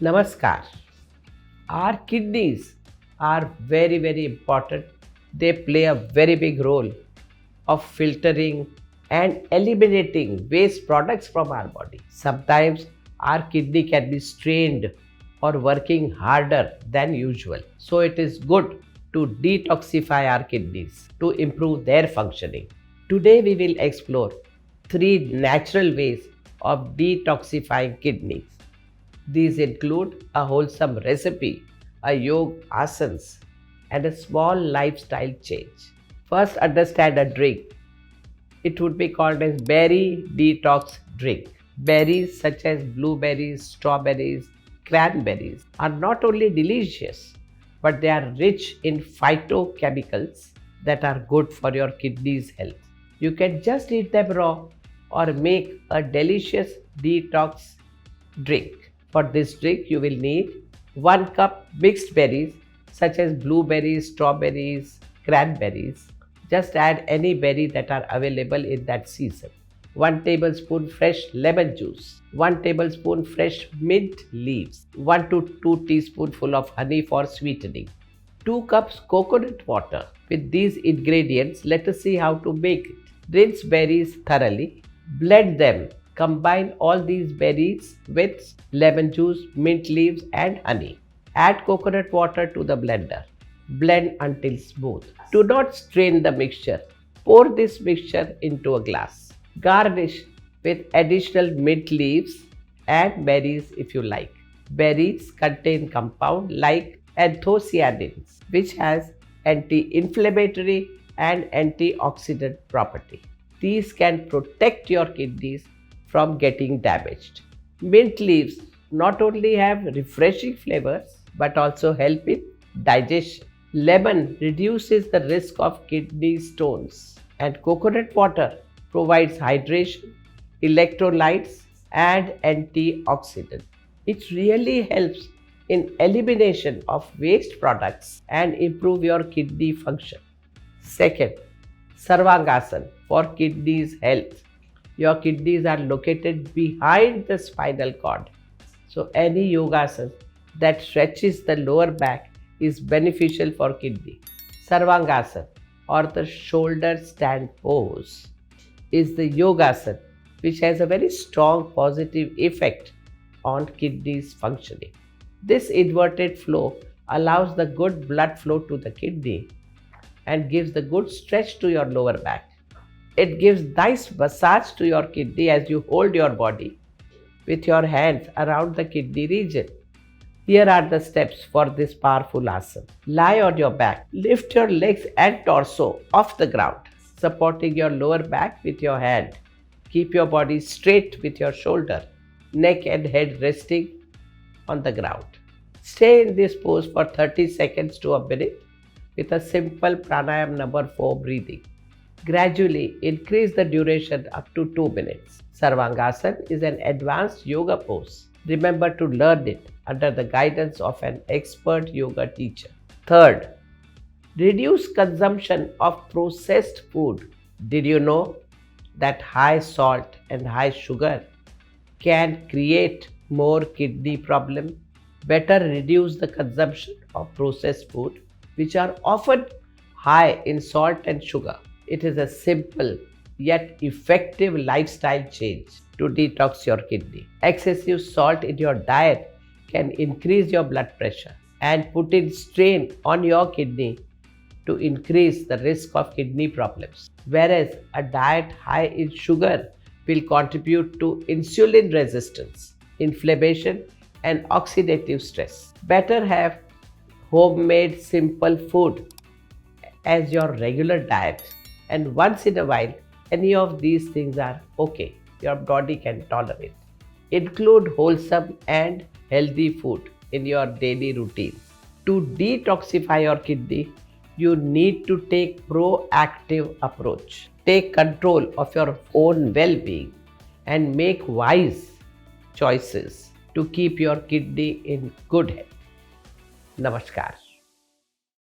Namaskar. Our kidneys are very important. They play a very big role of filtering and eliminating waste products from our body. Sometimes our kidney can be strained or working harder than usual. So it is good to detoxify our kidneys to improve their functioning. Today we will explore three natural ways of detoxifying kidneys. These include a wholesome recipe, a yoga asanas, and a small lifestyle change. First, understand a drink. It would be called as Berry Detox Drink. Berries such as blueberries, strawberries, cranberries are not only delicious, but they are rich in phytochemicals that are good for your kidneys' health. You can just eat them raw or make a delicious detox drink. For this drink, you will need 1 cup mixed berries such as blueberries, strawberries, cranberries. Just add any berry that are available in that season. 1 tablespoon fresh lemon juice, 1 tablespoon fresh mint leaves, 1 to 2 teaspoonful of honey for sweetening, 2 cups coconut water. With these ingredients, let us see how to make it. Rinse berries thoroughly, blend them. Combine all these berries with lemon juice, mint leaves and honey. Add coconut water to the blender. Blend until smooth. Do not strain the mixture. Pour this mixture into a glass. Garnish with additional mint leaves and berries if you like. Berries contain compound like anthocyanins, which has anti-inflammatory and antioxidant property. These can protect your kidneys from getting damaged. Mint leaves not only have refreshing flavors but also help in digestion. Lemon reduces the risk of kidney stones, and coconut water provides hydration, electrolytes, and antioxidants. It really helps in elimination of waste products and improve your kidney function. Second, Sarvangasana for kidneys health. Your kidneys are located behind the spinal cord. So any yogasana that stretches the lower back is beneficial for kidney. Sarvangasana or the shoulder stand pose is the yogasana which has a very strong positive effect on kidneys functioning. This inverted flow allows the good blood flow to the kidney and gives the good stretch to your lower back. It gives nice massage to your kidney as you hold your body with your hands around the kidney region. Here are the steps for this powerful asana. Lie on your back. Lift your legs and torso off the ground, supporting your lower back with your hand. Keep your body straight with your shoulder, neck and head resting on the ground. Stay in this pose for 30 seconds to a minute with a simple pranayama number 4 breathing. Gradually increase the duration up to 2 minutes. Sarvangasana is an advanced yoga pose. Remember to learn it under the guidance of an expert yoga teacher. Third, reduce consumption of processed food. Did you know that high salt and high sugar can create more kidney problem? Better reduce the consumption of processed food, which are often high in salt and sugar. It is a simple yet effective lifestyle change to detox your kidney. Excessive salt in your diet can increase your blood pressure and put in strain on your kidney to increase the risk of kidney problems. Whereas a diet high in sugar will contribute to insulin resistance, inflammation, and oxidative stress. Better have homemade simple food as your regular diet, and once in a while any of these things are okay, your body can tolerate. Include wholesome and healthy food in your daily routine. To detoxify your kidney, you need to take proactive approach. Take control of your own well-being and make wise choices to keep your kidney in good health. Namaskar.